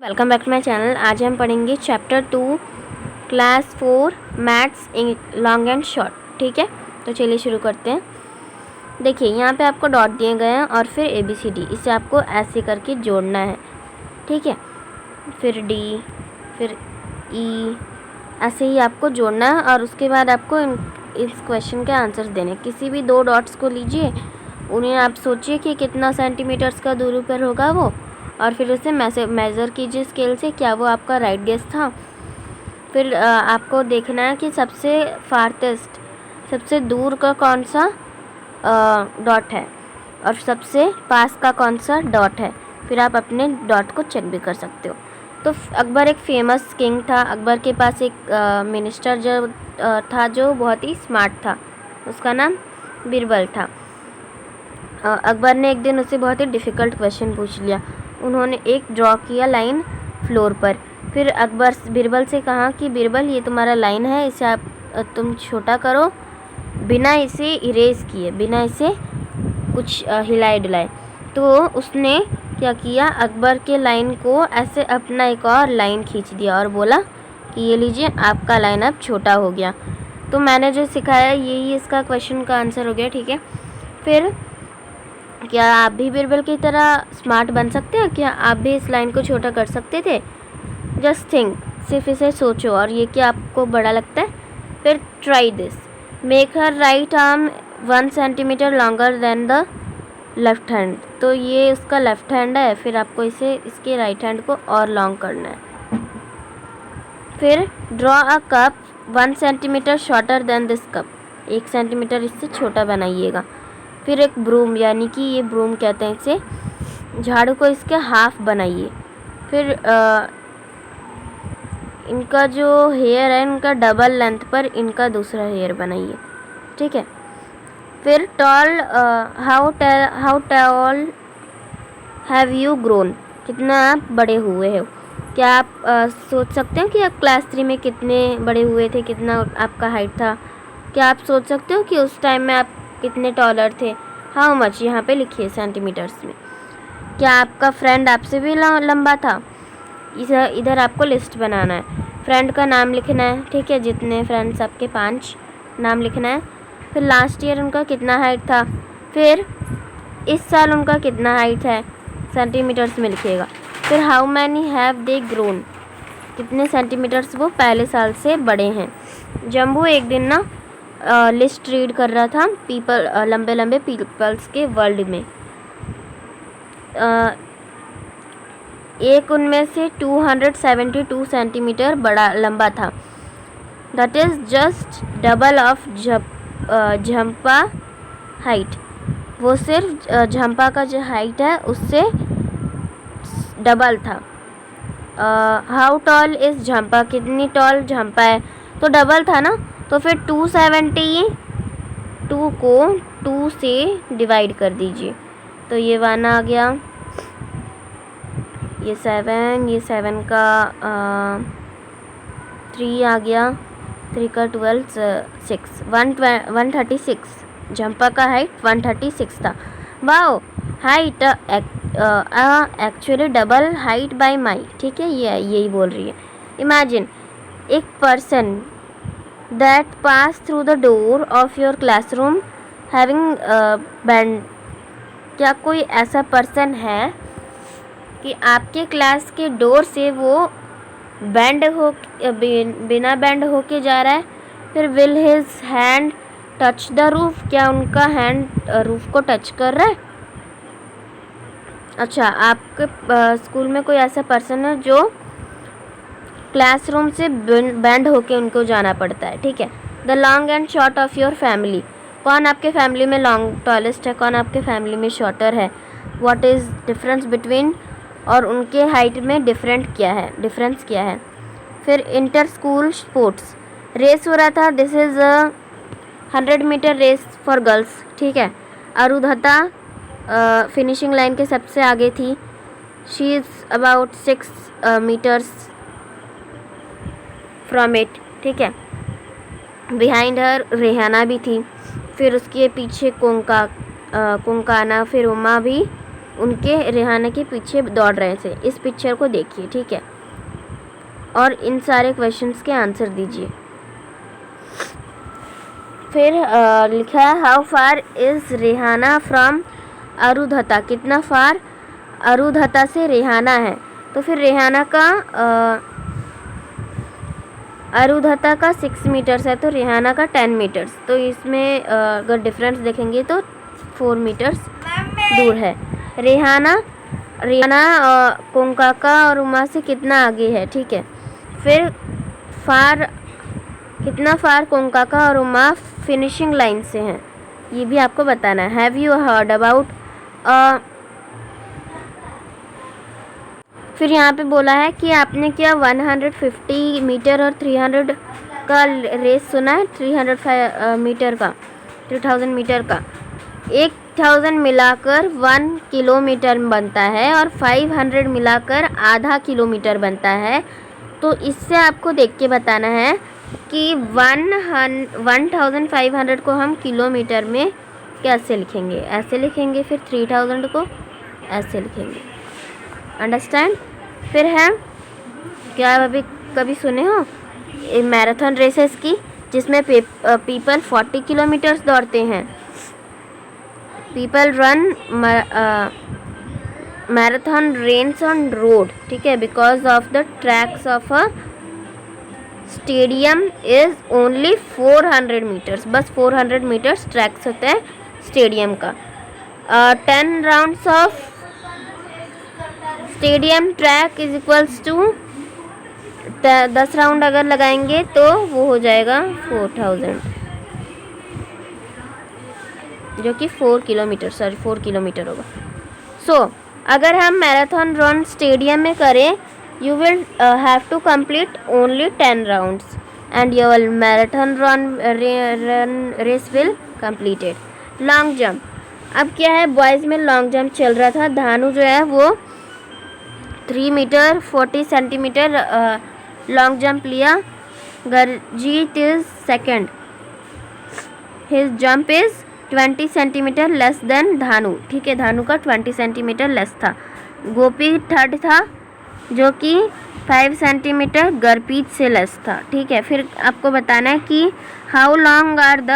Welcome back to my channel. आज हम पढ़ेंगे chapter 2 class 4 maths long and short. ठीक है, तो चलिए शुरू करते हैं। देखिए यहाँ पे आपको डॉट दिए गए हैं और फिर ABCD, इसे आपको ऐसे करके जोड़ना है। ठीक है, फिर D, फिर E, ऐसे ही आपको जोड़ना है और उसके बाद आपको इस क्वेश्चन के आंसर्स देने। किसी भी दो डॉट्स को लीजिए, उन्हें आप सोचिए कि कितना सेंटीमीटर्स का दूरी पर होगा वो, और फिर उसे मेज़र कीजिए स्केल से, क्या वो आपका राइट गेस था। फिर आपको देखना है कि सबसे फारतेस्ट, सबसे दूर का कौन सा डॉट है और सबसे पास का कौन सा डॉट है। फिर आप अपने डॉट को चेक भी कर सकते हो। तो अकबर एक फेमस किंग था। अकबर के पास एक मिनिस्टर जो था जो बहुत ही स्मार्ट था, उसका नाम बीरबल था। अकबर ने एक दिन उससे बहुत ही डिफ़िकल्ट क्वेश्चन पूछ लिया। उन्होंने एक ड्रॉ किया लाइन फ्लोर पर। फिर अकबर बीरबल से कहा कि बीरबल, ये तुम्हारा लाइन है, इसे आप तुम छोटा करो बिना इसे इरेज किए, बिना इसे कुछ हिलाए डुलाए। तो उसने क्या किया, अकबर के लाइन को ऐसे अपना एक और लाइन खींच दिया और बोला कि ये लीजिए, आपका लाइन अब छोटा हो गया। तो मैंने जो सिखाया यही इसका क्वेश्चन का आंसर हो गया। ठीक है, फिर क्या आप भी बीरबल की तरह स्मार्ट बन सकते हैं? क्या आप भी इस लाइन को छोटा कर सकते थे? जस्ट थिंक, सिर्फ इसे सोचो। और ये क्या आपको बड़ा लगता है? फिर try this, make her right arm 1 centimetre longer than the left hand. तो ये उसका लेफ्ट हैंड है, फिर आपको इसके राइट हैंड को और लॉन्ग करना है। फिर draw a cup 1 centimetre shorter than this cup, 1 centimetre इससे छोटा बनाइएगा। फिर एक ब्रूम, यानी कि ये ब्रूम कहते हैं इसे, झाड़ू को इसके हाफ बनाइए। फिर इनका जो हेयर है, इनका डबल लेंथ पर इनका दूसरा हेयर बनाइए। ठीक है, फिर tall, how tall have you grown, कितना आप बड़े हुए हो। क्या आप सोच सकते हो कि आप क्लास 3 में कितने बड़े हुए थे, कितना आपका हाइट था? क्या आप सोच सकते हो कि उस टाइम में आप कितने टॉलर थे? हाउ मच यहाँ पे लिखिए सेंटीमीटर्स में। क्या आपका फ्रेंड आपसे भी लंबा था? इधर आपको लिस्ट बनाना है, फ्रेंड का नाम लिखना है। ठीक है, जितने फ्रेंड्स आपके 5 नाम लिखना है। फिर लास्ट ईयर उनका कितना हाइट था, फिर इस साल उनका कितना हाइट है, सेंटीमीटर्स में लिखिएगा। फिर how many have they grown, कितने सेंटीमीटर्स वो पहले साल से बड़े हैं। जम्बू एक दिन ना लिस्ट रीड कर रहा था पीपल, लंबे लंबे पीपल्स के वर्ल्ड में। एक उनमें से 272 सेंटीमीटर बड़ा लंबा था। That is just double of Jhampa height, वो सिर्फ झंपा का जो हाइट है उससे डबल था। हाउ टॉल इज़ झंपा, कितनी टॉल झंपा है, तो डबल था ना, तो फिर 272 को 2 से डिवाइड कर दीजिए। तो ये 1 आ गया, ये 7 का 3 आ गया, 3 का 12, 6, 136। झंपा का हाइट 136 था। Wow, height actually double height bye माई। ठीक है, ये यही बोल रही है। इमेजिन एक person that pass through the door of your classroom having bend, क्या कोई ऐसा पर्सन है कि आपके क्लास के डोर से वो बेंड हो, बिना बेंड होके जा रहा है। फिर will his hand touch the roof, क्या उनका हैंड रूफ को टच कर रहा है? अच्छा, आपके स्कूल में कोई ऐसा पर्सन है जो क्लासरूम से बैंड होके उनको जाना पड़ता है। ठीक है, the long and short of your family, कौन आपके फैमिली में लॉन्ग टॉलेस्ट है, कौन आपके फैमिली में शॉर्टर है। व्हाट इज़ डिफरेंस बिटवीन, और उनके हाइट में डिफरेंस क्या है। फिर इंटर स्कूल स्पोर्ट्स, रेस हो रहा था। This is 100 metre race for girls. ठीक है, अरुधता फिनिशिंग लाइन के सबसे आगे थी। She is about 6 metres from it. ठीक है, बिहाइंड हर रेहाना भी थी। फिर उसके पीछे कोंकाना, फिर उमा भी उनके रेहाना के पीछे दौड़ रहे थे। इस पिक्चर को देखिए, ठीक है, और इन सारे क्वेश्चंस के आंसर दीजिए। फिर लिखा है how far is Rehana from Arudhata, कितना फार अरुधता से रेहाना है। तो फिर रेहाना का अरुधता का 6 मीटर्स है, तो रेहाना का 10 मीटर्स। तो इसमें अगर डिफरेंस देखेंगे तो 4 मीटर्स दूर है। रेहाना कोंकाका और उमा से कितना आगे है, ठीक है। फिर कितना फार कोंकाका और उमा फिनिशिंग लाइन से हैं, ये भी आपको बताना है। हैव यू हर्ड अबाउट फिर यहाँ पे बोला है कि आपने क्या 150 मीटर और 300 का रेस सुना है। 300 मीटर का, 3000 मीटर का 1000 मिलाकर 1 किलोमीटर बनता है और 500 मिलाकर आधा किलोमीटर बनता है। तो इससे आपको देख के बताना है कि 1500 को हम किलोमीटर में कैसे लिखेंगे। ऐसे लिखेंगे, फिर 3000 को ऐसे लिखेंगे। अंडरस्टैंड। फिर है क्या अभी कभी सुने हो मैराथन रेसेस की, जिसमें पीपल 40 किलोमीटर्स दौड़ते हैं। People run marathon runs on road, ठीक है, because of the tracks of a stadium is only 400 metres, बस 400 मीटर्स ट्रैक्स होता है स्टेडियम का। 10 rounds of stadium track is equals to 10 round अगर लगाएंगे तो वो हो जाएगा 4000, जो कि 4 किलोमीटर होगा। सो अगर हम मैराथन रन स्टेडियम में करें, you will have to complete only 10 rounds and your marathon run race will completed. Long jump, अब क्या है, बॉयज़ में लॉन्ग जंप चल रहा था। धानु जो है वो 3 मीटर 40 सेंटीमीटर लॉन्ग जंप लिया। Garjeet is second, his jump is 20 centimetre less than Dhanu, ठीक है, धानु का 20 सेंटीमीटर लेस था। गोपी थर्ड था, जो कि 5 सेंटीमीटर गरप्रीत से लेस था, ठीक है। फिर आपको बताना है कि how long are the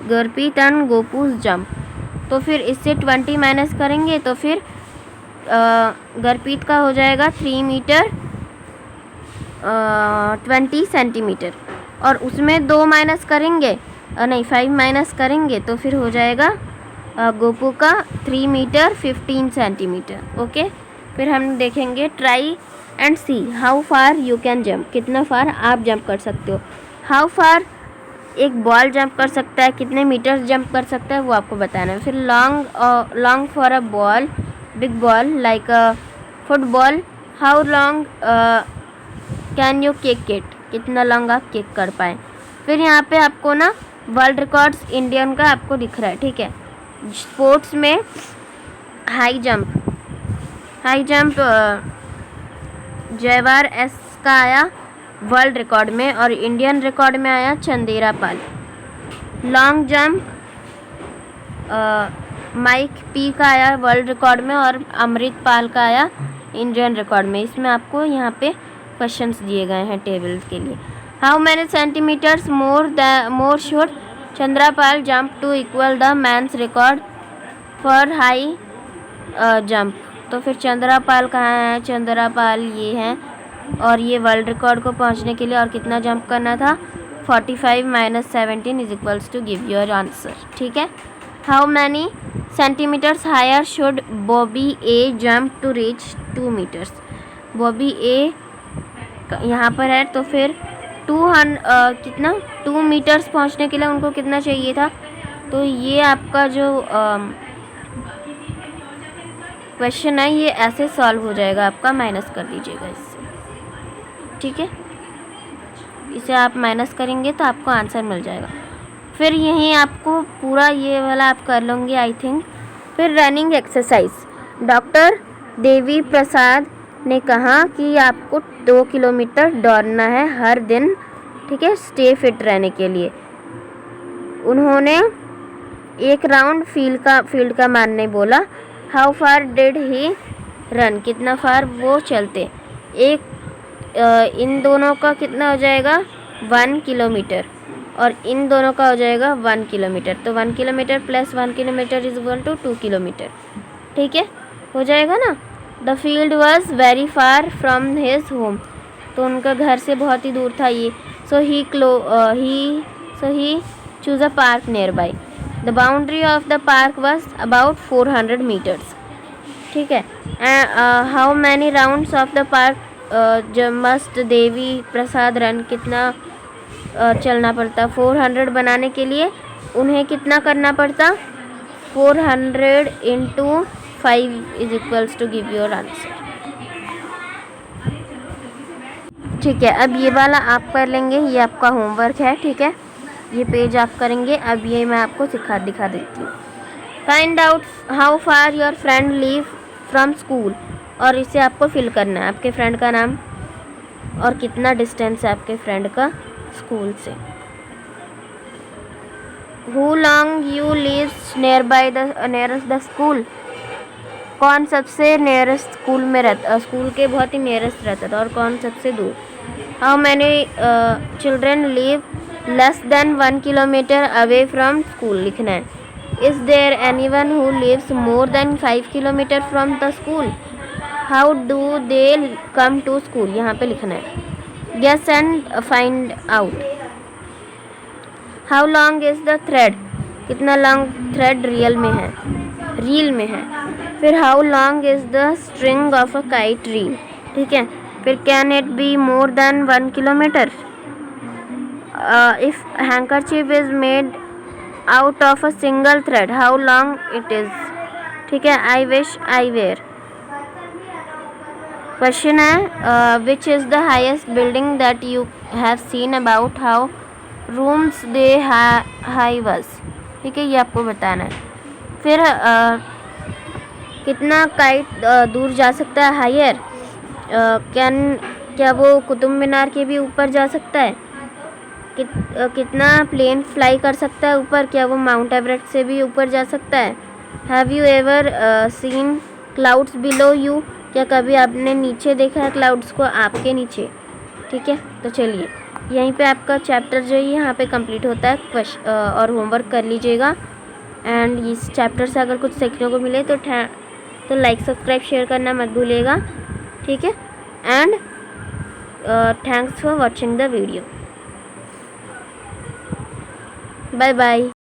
Garpreet and Gopuj jump. तो फिर इससे 20 माइनस करेंगे तो फिर गरप्रीत का हो जाएगा 3 मीटर 20 सेंटीमीटर, और उसमें 2 माइनस करेंगे, नहीं 5 माइनस करेंगे तो फिर हो जाएगा गोपू का 3 मीटर 15 सेंटीमीटर। ओके, फिर हम देखेंगे try and see how far you can jump, कितना फार आप जंप कर सकते हो। हाउ फार एक बॉल जंप कर सकता है, कितने मीटर जंप कर सकता है वो आपको बताना है। फिर long for a ball, big ball like a football, how long can you kick it, कितना लॉन्ग आप किक कर पाए। फिर यहाँ पे आपको ना वर्ल्ड रिकॉर्ड्स इंडियन का आपको दिख रहा है, ठीक है। स्पोर्ट्स में हाई जंप जयवार एस का आया वर्ल्ड रिकॉर्ड में, और इंडियन रिकॉर्ड में आया चंदेरा पाल। लॉन्ग जंप माइक पी का आया वर्ल्ड रिकॉर्ड में, और अमृत पाल का आया इंडियन रिकॉर्ड में। इसमें आपको यहाँ पे क्वेश्चंस दिए गए हैं टेबल्स के लिए। How many centimetres more should Chandrapal jump to equal the men's record for high jump. तो फिर चंद्रापाल कहाँ है, चंद्रापाल ये हैं, और ये वर्ल्ड रिकॉर्ड को पहुँचने के लिए और कितना जंप करना था, 45 minus 17 is equals to give your answer, ठीक है। How many centimetres higher should Bobby A jump to reach 2 metres. Bobby A यहाँ पर है, तो फिर 2 मीटर्स पहुँचने के लिए उनको कितना चाहिए था। तो ये आपका जो क्वेश्चन है ये ऐसे सॉल्व हो जाएगा, आपका माइनस कर दीजिएगा इससे, ठीक है। इसे आप माइनस करेंगे तो आपको आंसर मिल जाएगा। फिर यहीं आपको पूरा ये वाला आप कर लोगे आई थिंक। फिर running exercise, doctor Devi Prasad ने कहा कि आपको 2 किलोमीटर दौड़ना है हर दिन, ठीक है, स्टे फिट रहने के लिए। उन्होंने 1 राउंड फील्ड का मारने बोला। How far did he run, कितना फार वो चलते। इन दोनों का कितना हो जाएगा 1 किलोमीटर, और इन दोनों का हो जाएगा 1 किलोमीटर। तो 1 kilometre plus 1 kilometre is equal to 2 kilometre. ठीक है, हो जाएगा ना। The field was very far from his home, तो उनका घर से बहुत ही दूर था ये। So he chose a park nearby. The boundary of the park was about 400 metres. ठीक है, how many rounds of the park must Devi Prasad run, कितना चलना पड़ता 400 बनाने के लिए उन्हें कितना करना पड़ता 400 into 5 is equals to give your answer. ठीक है, अब ये वाला आप कर लेंगे, ये आपका होमवर्क है। ठीक है, ये पेज आप करेंगे। अब ये मैं आपको दिखा देती हूँ। Find out how far your friend leave from school, और इसे आपको फिल करना है, आपके फ्रेंड का नाम और कितना डिस्टेंस है आपके फ्रेंड का स्कूल से। Who long you lives near by the nearest the school, कौन सबसे नियरेस्ट स्कूल में रहता, स्कूल के बहुत ही नियरेस्ट रहता था, और कौन सबसे दूर। How many children live less than 1 kilometre away from school लिखना है। Is there any one who lives more than 5 kilometre from the school. How do they come to school, यहाँ पे लिखना है। Guess and find out. How long is the thread, कितना long thread reel में है। फिर how long is the string of a kite reel. ठीक है, फिर can it be more than 1 kilometre. If handkerchief is made out of a single thread, how long it is. ठीक है, I wish I were. Question है which is the highest building that you have seen, about how rooms they high was. ठीक है, ये आपको बताना है। फिर कितना काइट दूर जा सकता है हायर, क्या वो कुतुब मीनार के भी ऊपर जा सकता है। कितना प्लेन फ्लाई कर सकता है ऊपर, क्या वो माउंट एवरेस्ट से भी ऊपर जा सकता है। Have you ever seen clouds below you, क्या कभी आपने नीचे देखा है क्लाउड्स को, आपके नीचे। ठीक है, तो चलिए यहीं पे आपका चैप्टर जो है यहाँ पे कंप्लीट होता है। और होमवर्क कर लीजिएगा। एंड इस चैप्टर से अगर कुछ सीखने को मिले तो लाइक सब्सक्राइब शेयर करना मत भूलिएगा। ठीक है, and thanks for watching the video. Bye bye.